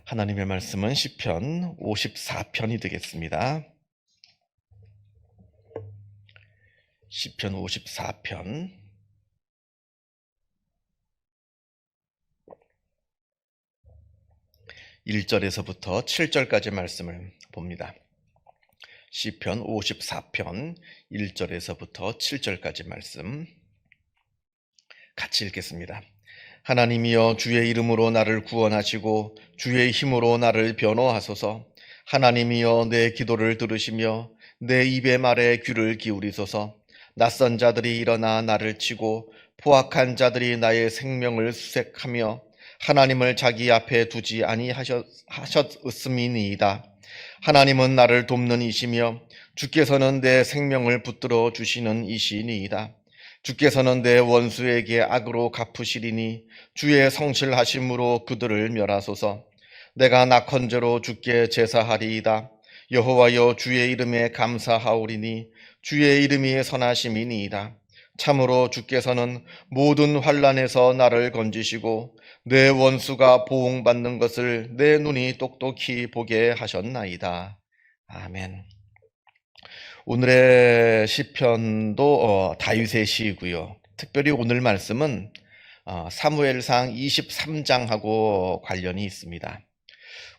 하나님의 말씀은 시편 54편이 되겠습니다. 시편 54편 1절에서부터 7절까지 말씀을 봅니다. 시편 54편 1절에서부터 7절까지 말씀 같이 읽겠습니다. 하나님이여, 주의 이름으로 나를 구원하시고 주의 힘으로 나를 변호하소서. 하나님이여, 내 기도를 들으시며 내 입의 말에 귀를 기울이소서. 낯선 자들이 일어나 나를 치고 포악한 자들이 나의 생명을 수색하며 하나님을 자기 앞에 두지 아니하셨음이니이다. 하나님은 나를 돕는 이시며 주께서는 내 생명을 붙들어 주시는 이시니이다. 주께서는 내 원수에게 악으로 갚으시리니 주의 성실하심으로 그들을 멸하소서. 내가 낙헌제로 주께 제사하리이다. 여호와여, 주의 이름에 감사하오리니 주의 이름이 선하심이니이다. 참으로 주께서는 모든 환난에서 나를 건지시고 내 원수가 보응받는 것을 내 눈이 똑똑히 보게 하셨나이다. 아멘. 오늘의 시편도 다윗의 시이고요. 특별히 오늘 말씀은 사무엘상 23장하고 관련이 있습니다.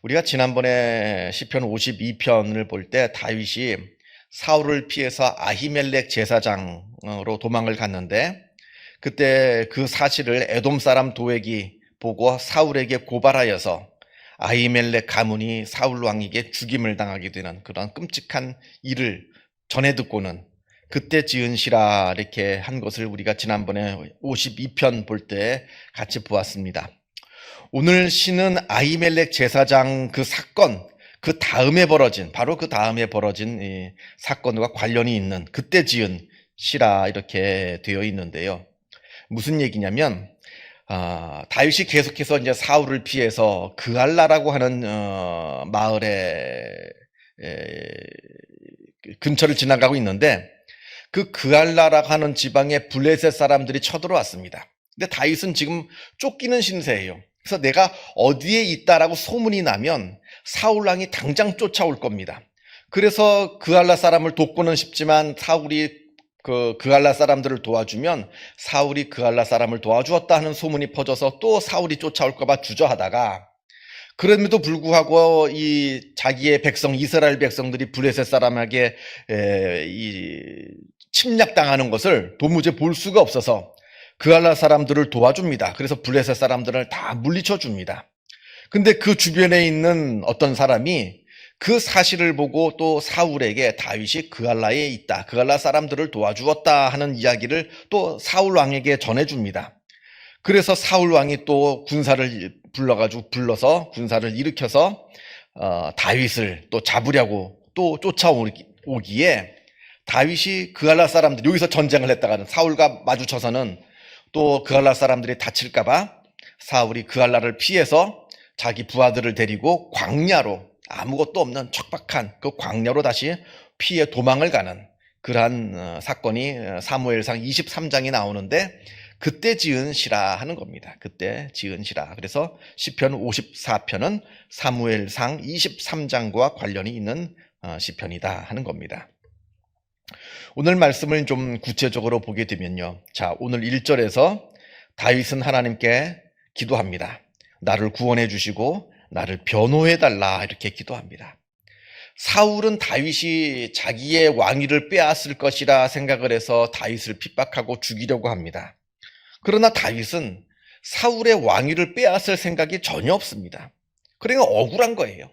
우리가 지난번에 시편 52편을 볼 때 다윗이 사울을 피해서 아히멜렉 제사장으로 도망을 갔는데, 그때 그 사실을 에돔 사람 도액이 보고 사울에게 고발하여서 아히멜렉 가문이 사울 왕에게 죽임을 당하게 되는 그런 끔찍한 일을 전해 듣고는 그때 지은 시라, 이렇게 한 것을 우리가 지난번에 52편 볼 때 같이 보았습니다. 오늘 시는 아히멜렉 제사장 그 사건, 그 다음에 벌어진 이 사건과 관련이 있는 그때 지은 시라, 이렇게 되어 있는데요. 무슨 얘기냐면 다윗이 계속해서 이제 사울을 피해서 그알라라고 하는 마을에 근처를 지나가고 있는데, 그 그알라라고 하는 지방에 블레셋 사람들이 쳐들어왔습니다. 근데 다윗은 지금 쫓기는 신세예요. 그래서 내가 어디에 있다라고 소문이 나면 사울 왕이 당장 쫓아올 겁니다. 그래서 그알라 사람을 돕고는 싶지만 사울이 그알라 사람들을 도와주면 사울이 그알라 사람을 도와주었다 하는 소문이 퍼져서 또 사울이 쫓아올까 봐 주저하다가, 그럼에도 불구하고 이 자기의 백성, 이스라엘 백성들이 블레셋 사람에게 침략당하는 것을 도무지 볼 수가 없어서 그알라 사람들을 도와줍니다. 그래서 블레셋 사람들을 다 물리쳐 줍니다. 근데 그 주변에 있는 어떤 사람이 그 사실을 보고 또 사울에게 다윗이 그알라에 있다, 그알라 사람들을 도와주었다 하는 이야기를 또 사울 왕에게 전해줍니다. 그래서 사울 왕이 또 군사를 불러서 군사를 일으켜서 다윗을 또 잡으려고 또 쫓아오기에, 다윗이 그알라 사람들, 여기서 전쟁을 했다가는 사울과 마주쳐서는 또 그알라 사람들이 다칠까봐 사울이 그알라를 피해서 자기 부하들을 데리고 광야로, 아무것도 없는 척박한 그 광야로 다시 피해 도망을 가는 그러한 사건이 사무엘상 23장이 나오는데, 그때 지은 시라 하는 겁니다. 그때 지은 시라. 그래서 시편 54편은 사무엘상 23장과 관련이 있는 시편이다 하는 겁니다. 오늘 말씀을 좀 구체적으로 보게 되면요. 자, 오늘 1절에서 다윗은 하나님께 기도합니다. 나를 구원해 주시고 나를 변호해 달라, 이렇게 기도합니다. 사울은 다윗이 자기의 왕위를 빼앗을 것이라 생각을 해서 다윗을 핍박하고 죽이려고 합니다. 그러나 다윗은 사울의 왕위를 빼앗을 생각이 전혀 없습니다. 그러니까 억울한 거예요.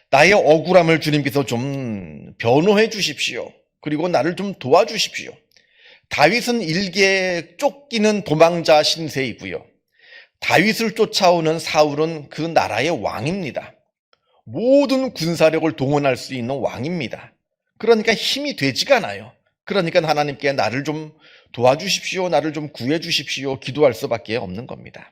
나의 억울함을 주님께서 좀 변호해 주십시오. 그리고 나를 좀 도와주십시오. 다윗은 일개 쫓기는 도망자 신세이고요. 다윗을 쫓아오는 사울은 그 나라의 왕입니다. 모든 군사력을 동원할 수 있는 왕입니다. 그러니까 힘이 되지가 않아요. 그러니까 하나님께 나를 좀 도와주십시오, 나를 좀 구해주십시오, 기도할 수밖에 없는 겁니다.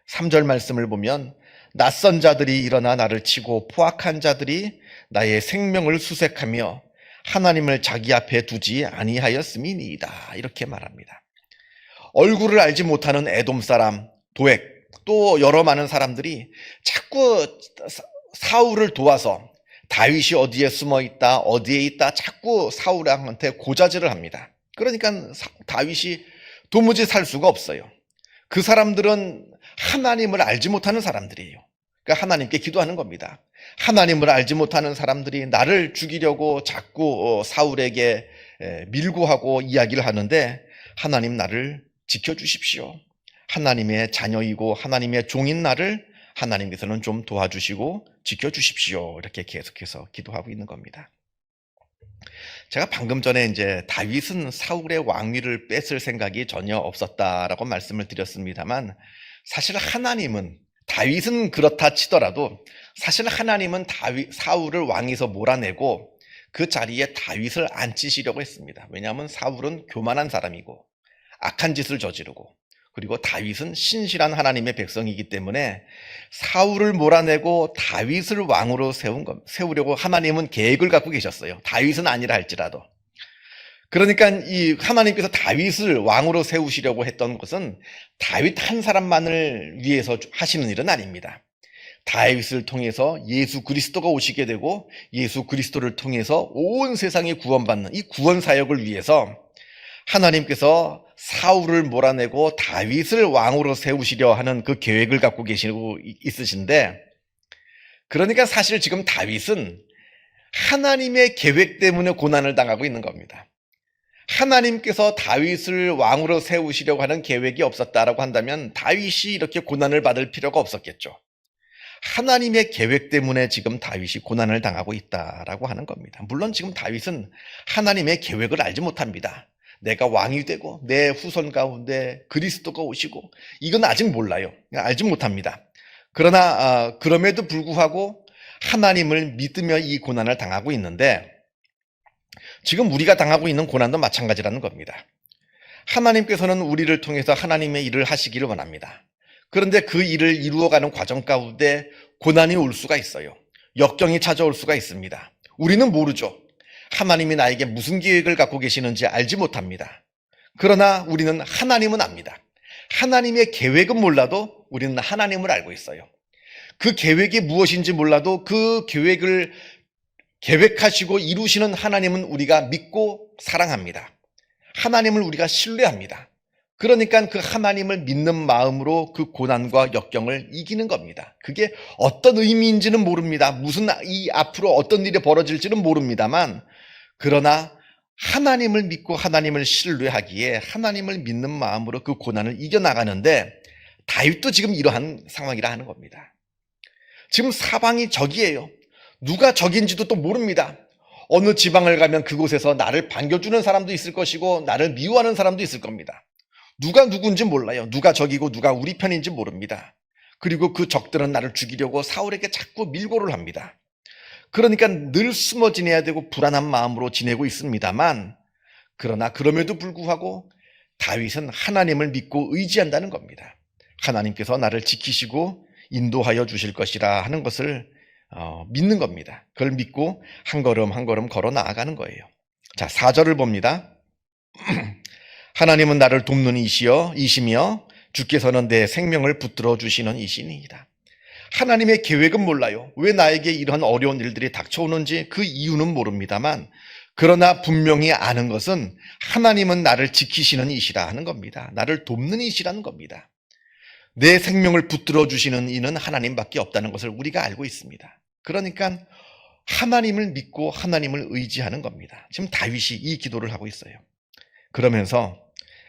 3절 말씀을 보면 낯선 자들이 일어나 나를 치고 포악한 자들이 나의 생명을 수색하며 하나님을 자기 앞에 두지 아니하였음이니이다, 이렇게 말합니다. 얼굴을 알지 못하는 에돔 사람 도액, 또 여러 많은 사람들이 자꾸 사울을 도와서 다윗이 어디에 숨어 있다, 어디에 있다 자꾸 사울한테 고자질을 합니다. 그러니까 다윗이 도무지 살 수가 없어요. 그 사람들은 하나님을 알지 못하는 사람들이에요. 그러니까 하나님께 기도하는 겁니다. 하나님을 알지 못하는 사람들이 나를 죽이려고 자꾸 사울에게 밀고 하고 이야기를 하는데, 하나님 나를 지켜주십시오. 하나님의 자녀이고 하나님의 종인 나를 하나님께서는 좀 도와주시고 지켜주십시오. 이렇게 계속해서 기도하고 있는 겁니다. 제가 방금 전에 이제 다윗은 사울의 왕위를 뺏을 생각이 전혀 없었다라고 말씀을 드렸습니다만, 사실 하나님은, 다윗은 그렇다 치더라도 사실 하나님은 사울을 왕에서 몰아내고 그 자리에 다윗을 앉히시려고 했습니다. 왜냐하면 사울은 교만한 사람이고 악한 짓을 저지르고, 그리고 다윗은 신실한 하나님의 백성이기 때문에 사울을 몰아내고 다윗을 왕으로 세우려고 하나님은 계획을 갖고 계셨어요. 다윗은 아니라 할지라도. 그러니까 이 하나님께서 다윗을 왕으로 세우시려고 했던 것은 다윗 한 사람만을 위해서 하시는 일은 아닙니다. 다윗을 통해서 예수 그리스도가 오시게 되고 예수 그리스도를 통해서 온 세상이 구원받는 이 구원 사역을 위해서 하나님께서 사울을 몰아내고 다윗을 왕으로 세우시려 하는 그 계획을 갖고 계시고 있으신데, 그러니까 사실 지금 다윗은 하나님의 계획 때문에 고난을 당하고 있는 겁니다. 하나님께서 다윗을 왕으로 세우시려고 하는 계획이 없었다라고 한다면 다윗이 이렇게 고난을 받을 필요가 없었겠죠. 하나님의 계획 때문에 지금 다윗이 고난을 당하고 있다라고 하는 겁니다. 물론 지금 다윗은 하나님의 계획을 알지 못합니다. 내가 왕이 되고 내 후손 가운데 그리스도가 오시고 이건 아직 몰라요. 알지 못합니다. 그러나 그럼에도 불구하고 하나님을 믿으며 이 고난을 당하고 있는데, 지금 우리가 당하고 있는 고난도 마찬가지라는 겁니다. 하나님께서는 우리를 통해서 하나님의 일을 하시기를 원합니다. 그런데 그 일을 이루어가는 과정 가운데 고난이 올 수가 있어요. 역경이 찾아올 수가 있습니다. 우리는 모르죠. 하나님이 나에게 무슨 계획을 갖고 계시는지 알지 못합니다. 그러나 우리는 하나님은 압니다. 하나님의 계획은 몰라도 우리는 하나님을 알고 있어요. 그 계획이 무엇인지 몰라도 그 계획을 계획하시고 이루시는 하나님은 우리가 믿고 사랑합니다. 하나님을 우리가 신뢰합니다. 그러니까 그 하나님을 믿는 마음으로 그 고난과 역경을 이기는 겁니다. 그게 어떤 의미인지는 모릅니다. 무슨 이 앞으로 어떤 일이 벌어질지는 모릅니다만, 그러나 하나님을 믿고 하나님을 신뢰하기에 하나님을 믿는 마음으로 그 고난을 이겨나가는데, 다윗도 지금 이러한 상황이라 하는 겁니다. 지금 사방이 적이에요. 누가 적인지도 또 모릅니다. 어느 지방을 가면 그곳에서 나를 반겨주는 사람도 있을 것이고 나를 미워하는 사람도 있을 겁니다. 누가 누군지 몰라요. 누가 적이고 누가 우리 편인지 모릅니다. 그리고 그 적들은 나를 죽이려고 사울에게 자꾸 밀고를 합니다. 그러니까 늘 숨어 지내야 되고 불안한 마음으로 지내고 있습니다만, 그러나 그럼에도 불구하고 다윗은 하나님을 믿고 의지한다는 겁니다. 하나님께서 나를 지키시고 인도하여 주실 것이라 하는 것을 믿는 겁니다. 그걸 믿고 한 걸음 한 걸음 걸어 나아가는 거예요. 자, 4절을 봅니다. 하나님은 나를 돕는 이시며 주께서는 내 생명을 붙들어 주시는 이시니이다. 하나님의 계획은 몰라요. 왜 나에게 이런 어려운 일들이 닥쳐오는지 그 이유는 모릅니다만, 그러나 분명히 아는 것은 하나님은 나를 지키시는 이시라 하는 겁니다. 나를 돕는 이시라는 겁니다. 내 생명을 붙들어 주시는 이는 하나님밖에 없다는 것을 우리가 알고 있습니다. 그러니까 하나님을 믿고 하나님을 의지하는 겁니다. 지금 다윗이 이 기도를 하고 있어요. 그러면서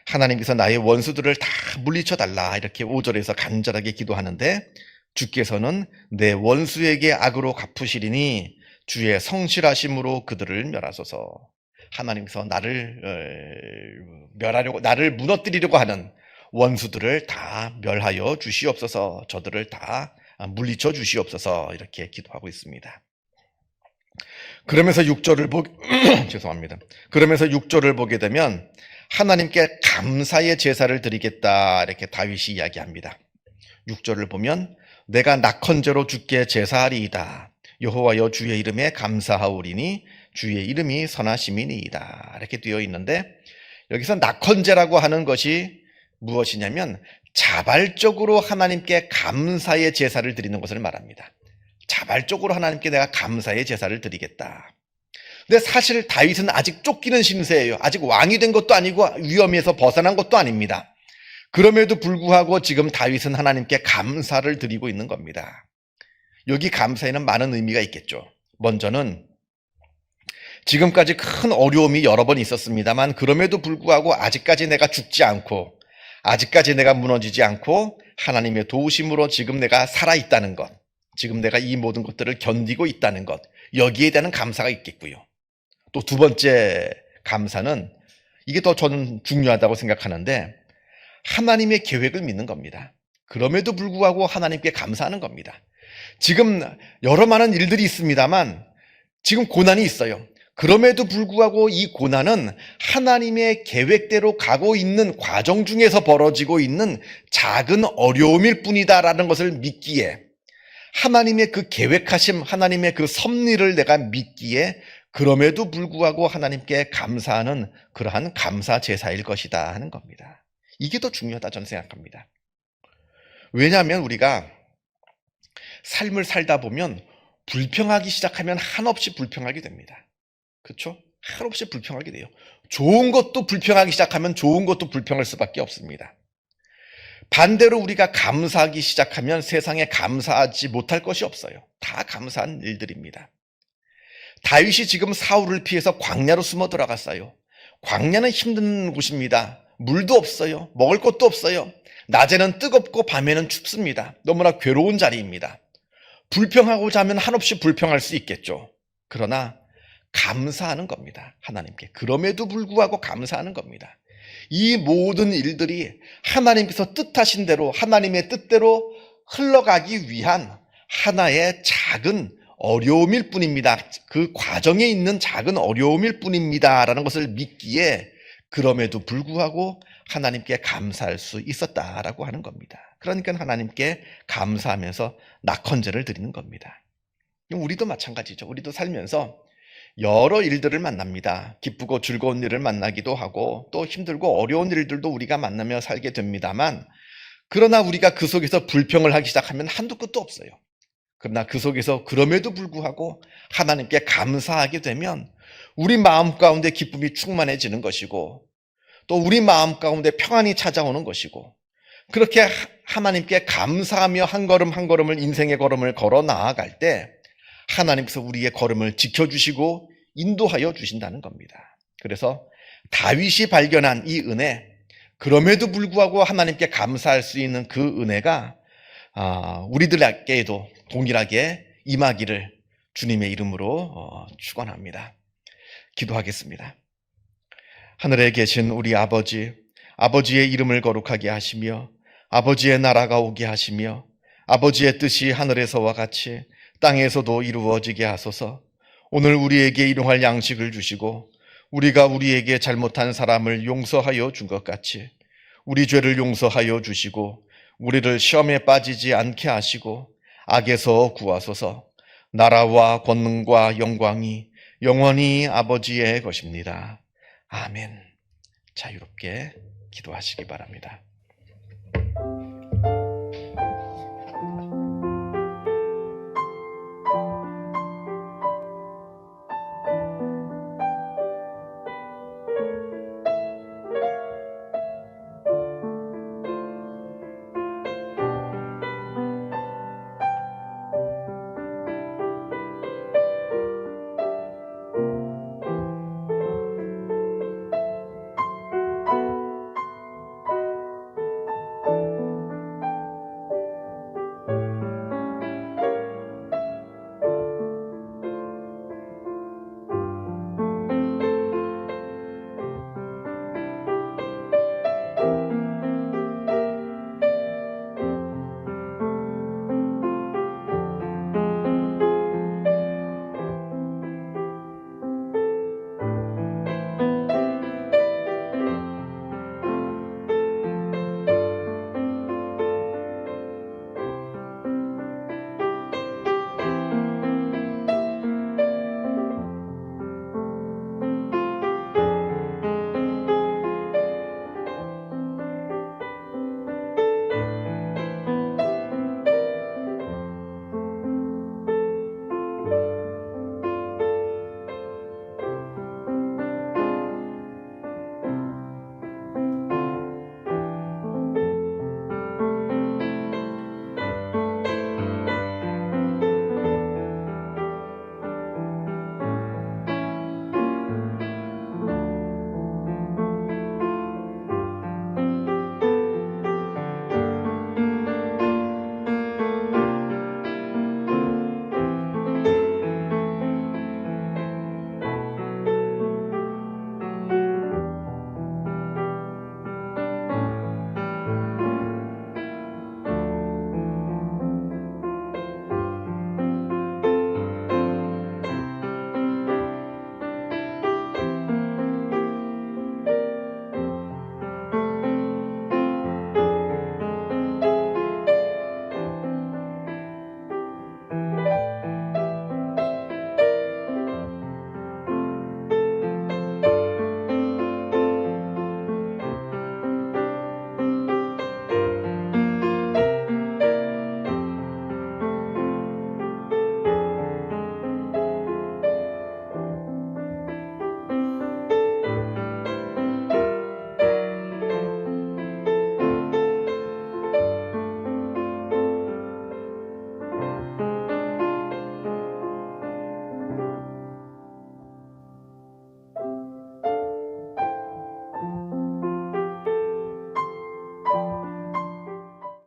하나님께서 나의 원수들을 다 물리쳐 달라 이렇게 5절에서 간절하게 기도하는데, 주께서는 내 원수에게 악으로 갚으시리니 주의 성실하심으로 그들을 멸하소서. 하나님께서 나를 멸하려고, 나를 무너뜨리려고 하는 원수들을 다 멸하여 주시옵소서. 저들을 다 물리쳐 주시옵소서. 이렇게 기도하고 있습니다. 그러면서 6절을 죄송합니다. 그러면서 6절을 보게 되면 하나님께 감사의 제사를 드리겠다 이렇게 다윗이 이야기합니다. 6절을 보면 내가 낙헌제로 주께 제사하리이다. 여호와여 주의 이름에 감사하오리니 주의 이름이 선하심이니이다. 이렇게 되어 있는데, 여기서 낙헌제라고 하는 것이 무엇이냐면 자발적으로 하나님께 감사의 제사를 드리는 것을 말합니다. 자발적으로 하나님께 내가 감사의 제사를 드리겠다. 근데 사실 다윗은 아직 쫓기는 신세예요. 아직 왕이 된 것도 아니고 위험에서 벗어난 것도 아닙니다. 그럼에도 불구하고 지금 다윗은 하나님께 감사를 드리고 있는 겁니다. 여기 감사에는 많은 의미가 있겠죠. 먼저는 지금까지 큰 어려움이 여러 번 있었습니다만 그럼에도 불구하고 아직까지 내가 죽지 않고 아직까지 내가 무너지지 않고 하나님의 도우심으로 지금 내가 살아있다는 것, 지금 내가 이 모든 것들을 견디고 있다는 것, 여기에 대한 감사가 있겠고요. 또 두 번째 감사는 이게 더 저는 중요하다고 생각하는데 하나님의 계획을 믿는 겁니다. 그럼에도 불구하고 하나님께 감사하는 겁니다. 지금 여러 많은 일들이 있습니다만 지금 고난이 있어요. 그럼에도 불구하고 이 고난은 하나님의 계획대로 가고 있는 과정 중에서 벌어지고 있는 작은 어려움일 뿐이다라는 것을 믿기에 하나님의 그 계획하심, 하나님의 그 섭리를 내가 믿기에 그럼에도 불구하고 하나님께 감사하는 그러한 감사 제사일 것이다 하는 겁니다. 이게 더 중요하다 저는 생각합니다. 왜냐하면 우리가 삶을 살다 보면 불평하기 시작하면 한없이 불평하게 됩니다. 그렇죠? 한없이 불평하게 돼요. 좋은 것도 불평하기 시작하면 좋은 것도 불평할 수밖에 없습니다. 반대로 우리가 감사하기 시작하면 세상에 감사하지 못할 것이 없어요. 다 감사한 일들입니다. 다윗이 지금 사울을 피해서 광야로 숨어 들어갔어요. 광야는 힘든 곳입니다. 물도 없어요. 먹을 것도 없어요. 낮에는 뜨겁고 밤에는 춥습니다. 너무나 괴로운 자리입니다. 불평하고자 하면 한없이 불평할 수 있겠죠. 그러나 감사하는 겁니다. 하나님께. 그럼에도 불구하고 감사하는 겁니다. 이 모든 일들이 하나님께서 뜻하신 대로 하나님의 뜻대로 흘러가기 위한 하나의 작은 어려움일 뿐입니다. 그 과정에 있는 작은 어려움일 뿐입니다. 라는 것을 믿기에 그럼에도 불구하고 하나님께 감사할 수 있었다라고 하는 겁니다. 그러니까 하나님께 감사하면서 낙헌제를 드리는 겁니다. 우리도 마찬가지죠. 우리도 살면서 여러 일들을 만납니다. 기쁘고 즐거운 일을 만나기도 하고 또 힘들고 어려운 일들도 우리가 만나며 살게 됩니다만 그러나 우리가 그 속에서 불평을 하기 시작하면 한도 끝도 없어요. 그러나 그 속에서 그럼에도 불구하고 하나님께 감사하게 되면 우리 마음 가운데 기쁨이 충만해지는 것이고 또 우리 마음 가운데 평안이 찾아오는 것이고 그렇게 하나님께 감사하며 한 걸음 한 걸음을 인생의 걸음을 걸어 나아갈 때 하나님께서 우리의 걸음을 지켜주시고 인도하여 주신다는 겁니다. 그래서 다윗이 발견한 이 은혜, 그럼에도 불구하고 하나님께 감사할 수 있는 그 은혜가 우리들에게도 동일하게 임하기를 주님의 이름으로 축원합니다. 기도하겠습니다. 하늘에 계신 우리 아버지, 아버지의 이름을 거룩하게 하시며 아버지의 나라가 오게 하시며 아버지의 뜻이 하늘에서와 같이 땅에서도 이루어지게 하소서. 오늘 우리에게 일용할 양식을 주시고 우리가 우리에게 잘못한 사람을 용서하여 준 것 같이 우리 죄를 용서하여 주시고 우리를 시험에 빠지지 않게 하시고 악에서 구하소서. 나라와 권능과 영광이 영원히 아버지의 것입니다. 아멘. 자유롭게 기도하시기 바랍니다.